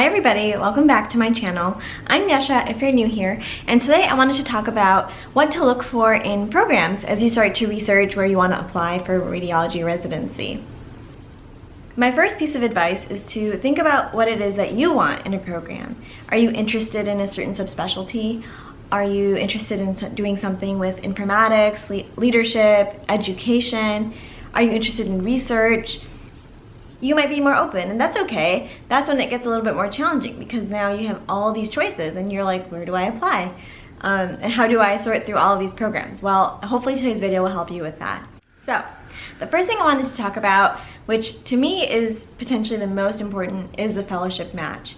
Hi everybody, welcome back to my channel. I'm Yesha if you're new here, and today I wanted to talk about what to look for in programs as you start to research where you want to apply for radiology residency. My first piece of advice is to think about what it is that you want in a program. Are you interested in a certain subspecialty? Are you interested in doing something with informatics, leadership, education? Are you interested in research? You might be more open, and that's okay. That's when it gets a little bit more challenging because now you have all these choices and you're like, where do I apply? And how do I sort through all of these programs? Well, hopefully today's video will help you with that. So, the first thing I wanted to talk about, which to me is potentially the most important, is the fellowship match.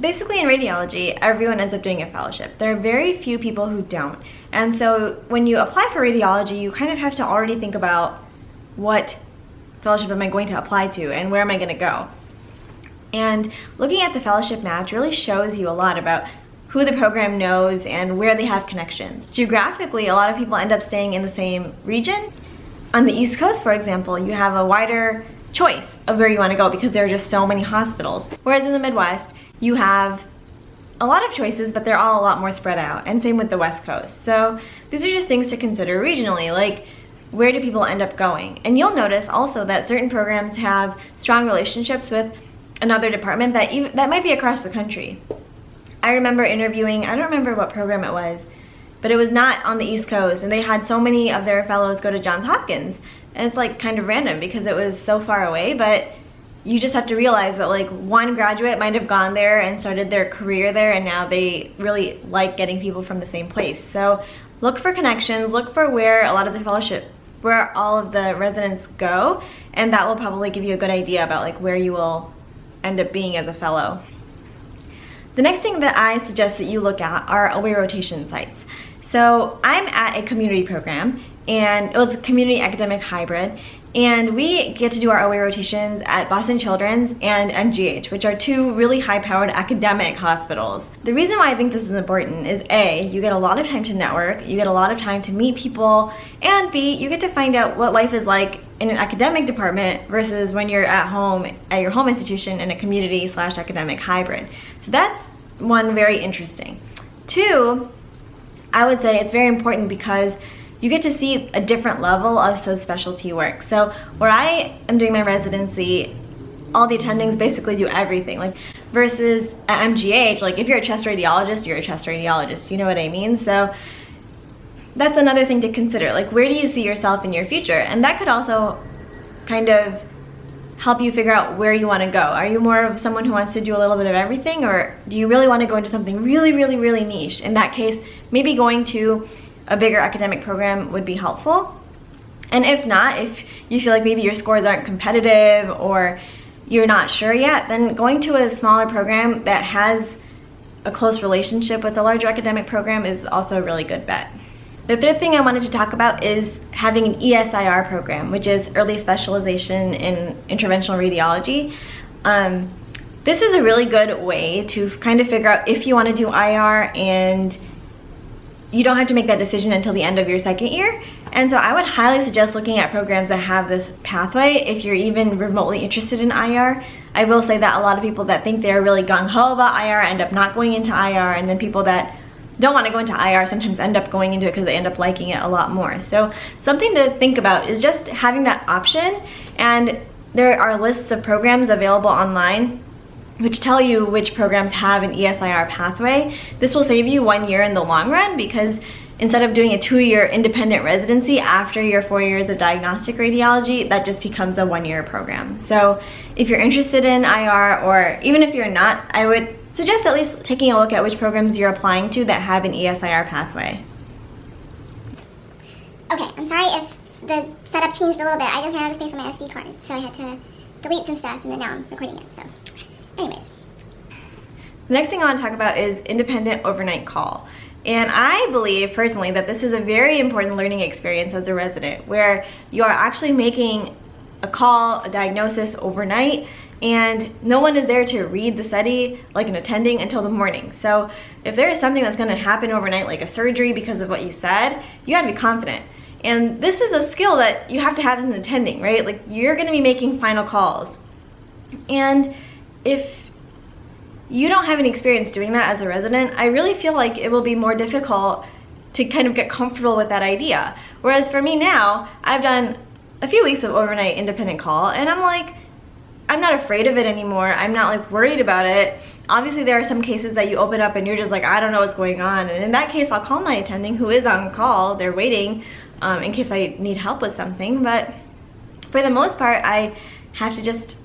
Basically in radiology, everyone ends up doing a fellowship. There are very few people who don't. And so when you apply for radiology, you kind of have to already think about what fellowship am I going to apply to and where am I going to go. And looking at the fellowship match really shows you a lot about who the program knows and where they have connections. Geographically, a lot of people end up staying in the same region. On the East Coast, for example, you have a wider choice of where you want to go because there are just so many hospitals. Whereas in the Midwest, you have a lot of choices, but they're all a lot more spread out, and same with the West Coast. So these are just things to consider regionally, like where do people end up going? And you'll notice also that certain programs have strong relationships with another department that might be across the country. I remember interviewing, I don't remember what program it was, but it was not on the East Coast, and they had so many of their fellows go to Johns Hopkins. And it's like kind of random because it was so far away, but you just have to realize that like one graduate might have gone there and started their career there, and now they really like getting people from the same place. So look for connections, look for where a lot of the fellowship, where all of the residents go, and that will probably give you a good idea about like where you will end up being as a fellow. The next thing that I suggest that you look at are away rotation sites. So I'm at a community program, and it was a community academic hybrid, and we get to do our away rotations at Boston Children's and MGH, which are two really high-powered academic hospitals. The reason why I think this is important is A, you get a lot of time to network, you get a lot of time to meet people, and B, you get to find out what life is like in an academic department versus when you're at home at your home institution in a community/academic hybrid. So that's one, very interesting. Two, I would say it's very important because you get to see a different level of subspecialty work. So where I am doing my residency, all the attendings basically do everything. Like versus at MGH, like if you're a chest radiologist, you're a chest radiologist. You know what I mean? So that's another thing to consider. Like where do you see yourself in your future? And that could also kind of help you figure out where you want to go. Are you more of someone who wants to do a little bit of everything, or do you really want to go into something really, really, really niche? In that case, maybe going to a bigger academic program would be helpful. And if not, if you feel like maybe your scores aren't competitive or you're not sure yet, then going to a smaller program that has a close relationship with a larger academic program is also a really good bet. The third thing I wanted to talk about is having an ESIR program, which is Early Specialization in Interventional Radiology. This is a really good way to kind of figure out if you want to do IR, and you don't have to make that decision until the end of your second year. And so I would highly suggest looking at programs that have this pathway if you're even remotely interested in IR. I will say that a lot of people that think they're really gung-ho about IR end up not going into IR, and then people that don't want to go into IR sometimes end up going into it because they end up liking it a lot more. So something to think about is just having that option, and there are lists of programs available online which tell you which programs have an ESIR pathway. This will save you 1 year in the long run because instead of doing a 2-year independent residency after your 4 years of diagnostic radiology, that just becomes a 1-year program. So if you're interested in IR, or even if you're not, I would suggest at least taking a look at which programs you're applying to that have an ESIR pathway. Okay, I'm sorry if the setup changed a little bit. I just ran out of space on my SD card, so I had to delete some stuff, and then now I'm recording it, so anyways. The next thing I want to talk about is independent overnight call. And I believe personally that this is a very important learning experience as a resident, where you are actually making a call, a diagnosis overnight, and no one is there to read the study like an attending until the morning. So if there is something that's going to happen overnight, like a surgery because of what you said, you gotta be confident. And this is a skill that you have to have as an attending, right? Like you're going to be making final calls. And if you don't have any experience doing that as a resident, I really feel like it will be more difficult to kind of get comfortable with that idea. Whereas for me now, I've done a few weeks of overnight independent call, and I'm like, I'm not afraid of it anymore. I'm not like worried about it. Obviously there are some cases that you open up and you're just like, I don't know what's going on. And in that case, I'll call my attending who is on call. They're waiting in case I need help with something. But for the most part, I have to just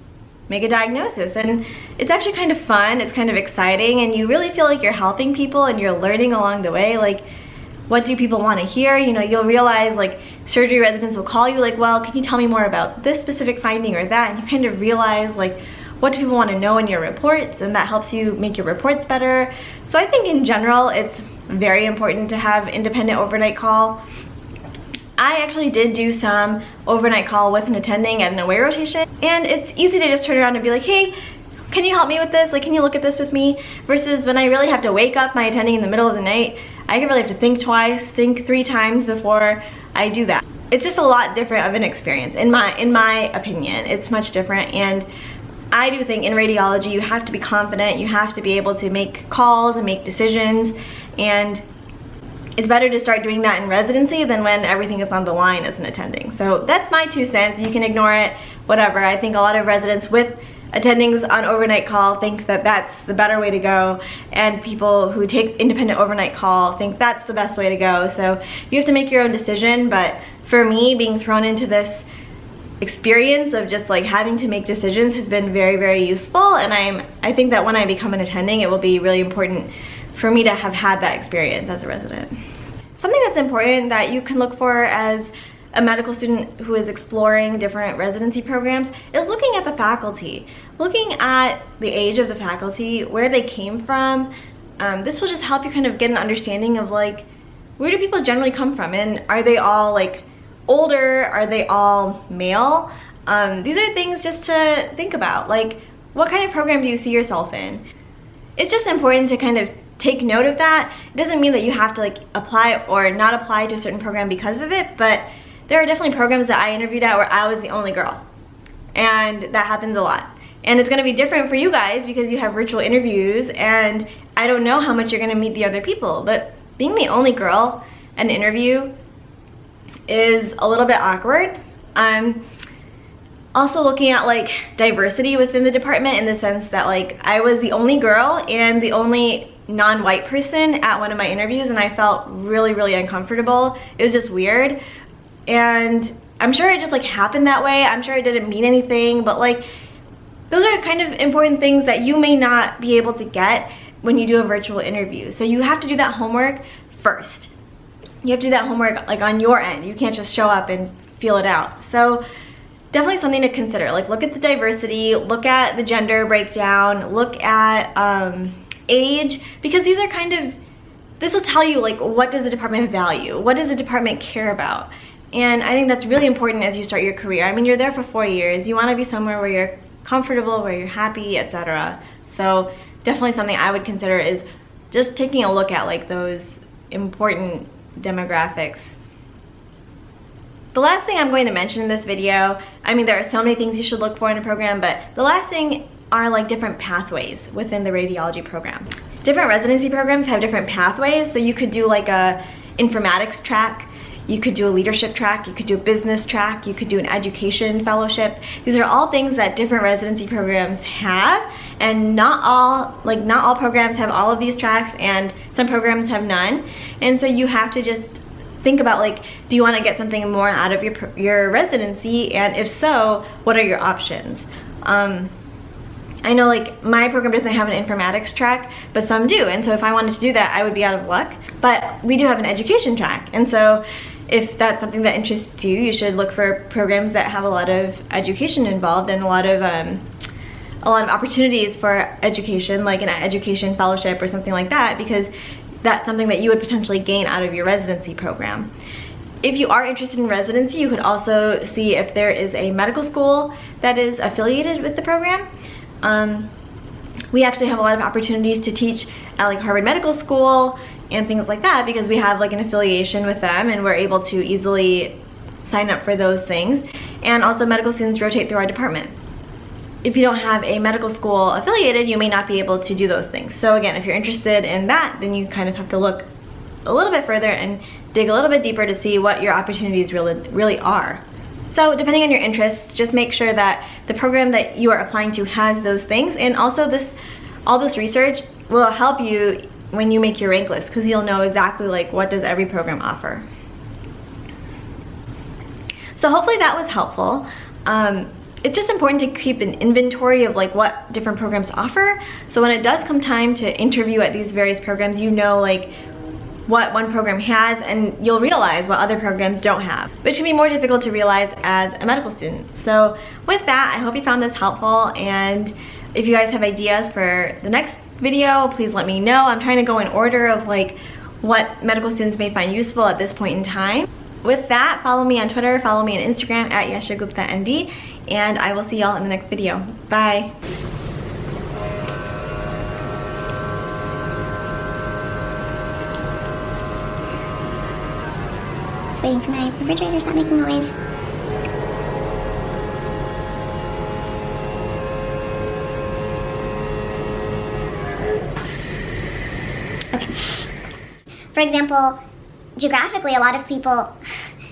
make a diagnosis, and it's actually kind of fun. It's kind of exciting, and you really feel like you're helping people and you're learning along the way. Like, what do people want to hear? You know, you'll realize like surgery residents will call you like, well, can you tell me more about this specific finding or that? And you kind of realize like, what do people want to know in your reports? And that helps you make your reports better. So I think in general, it's very important to have independent overnight call. I actually did do some overnight call with an attending at an away rotation, and it's easy to just turn around and be like, hey, can you help me with this? Like, can you look at this with me? Versus when I really have to wake up my attending in the middle of the night, I really have to think twice, think 3 times before I do that. It's just a lot different of an experience. In my opinion, it's much different. And I do think in radiology, you have to be confident, you have to be able to make calls and make decisions, and it's better to start doing that in residency than when everything is on the line as an attending. So that's my 2 cents. You can ignore it, whatever. I think a lot of residents with attendings on overnight call think that that's the better way to go, and people who take independent overnight call think that's the best way to go. So you have to make your own decision, but for me, being thrown into this experience of just like having to make decisions has been very, very useful, and I think that when I become an attending, it will be really important for me to have had that experience as a resident. Something that's important that you can look for as a medical student who is exploring different residency programs is looking at the faculty, looking at the age of the faculty, where they came from. This will just help you kind of get an understanding of like, where do people generally come from, and are they all like older? Are they all male? These are things just to think about, like what kind of program do you see yourself in? It's just important to kind of take note of that. It doesn't mean that you have to like apply or not apply to a certain program because of it, but there are definitely programs that I interviewed at where I was the only girl, and that happens a lot. And it's gonna be different for you guys because you have virtual interviews, and I don't know how much you're gonna meet the other people, but being the only girl at an interview is a little bit awkward. Also looking at like diversity within the department, in the sense that like I was the only girl and the only non-white person at one of my interviews, and I felt really, really uncomfortable. It was just weird, and I'm sure it just like happened that way. I'm sure it didn't mean anything, but like those are kind of important things that you may not be able to get when you do a virtual interview. So you have to do that homework first. You have to do that homework like on your end. You can't just show up and feel it out. So definitely something to consider. Like look at the diversity, look at the gender breakdown, look at age, because these are kind of, this will tell you like what does the department value, what does the department care about. And I think that's really important as you start your career. I mean, you're there for 4 years. You want to be somewhere where you're comfortable, where you're happy, etc. So definitely something I would consider is just taking a look at like those important demographics. The last thing I'm going to mention in this video, I mean, there are so many things you should look for in a program, but the last thing are like different pathways within the radiology program. Different residency programs have different pathways, so you could do like a informatics track, you could do a leadership track, you could do a business track, you could do an education fellowship. These are all things that different residency programs have, and not all programs have all of these tracks, and some programs have none. And so you have to just think about like, do you want to get something more out of your residency, and if so, what are your options? I know like my program doesn't have an informatics track, but some do, and so if I wanted to do that, I would be out of luck. But we do have an education track, and so if that's something that interests you, you should look for programs that have a lot of education involved and a lot of opportunities for education, like an education fellowship or something like that, because that's something that you would potentially gain out of your residency program. If you are interested in residency, you could also see if there is a medical school that is affiliated with the program. We actually have a lot of opportunities to teach at like Harvard Medical School and things like that, because we have like an affiliation with them, and we're able to easily sign up for those things. And also medical students rotate through our department. if you don't have a medical school affiliated, you may not be able to do those things. So again, if you're interested in that, then you kind of have to look a little bit further and dig a little bit deeper to see what your opportunities really are. So depending on your interests, just make sure that the program that you are applying to has those things, and also all this research will help you when you make your rank list, because you'll know exactly like what does every program offer. So hopefully that was helpful. It's just important to keep an inventory of like what different programs offer, so when it does come time to interview at these various programs, you know like what one program has, and you'll realize what other programs don't have, which can be more difficult to realize as a medical student. So with that, I hope you found this helpful, and if you guys have ideas for the next video, please let me know. I'm trying to go in order of like what medical students may find useful at this point in time. With that, follow me on Twitter, follow me on Instagram at YashaGuptaMD, and I will see y'all in the next video. Bye. Waiting for my refrigerator to stop making noise. Okay. For example, geographically, a lot of people,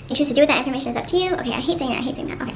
you choose to do with that information is up to you. Okay, I hate saying that, Okay.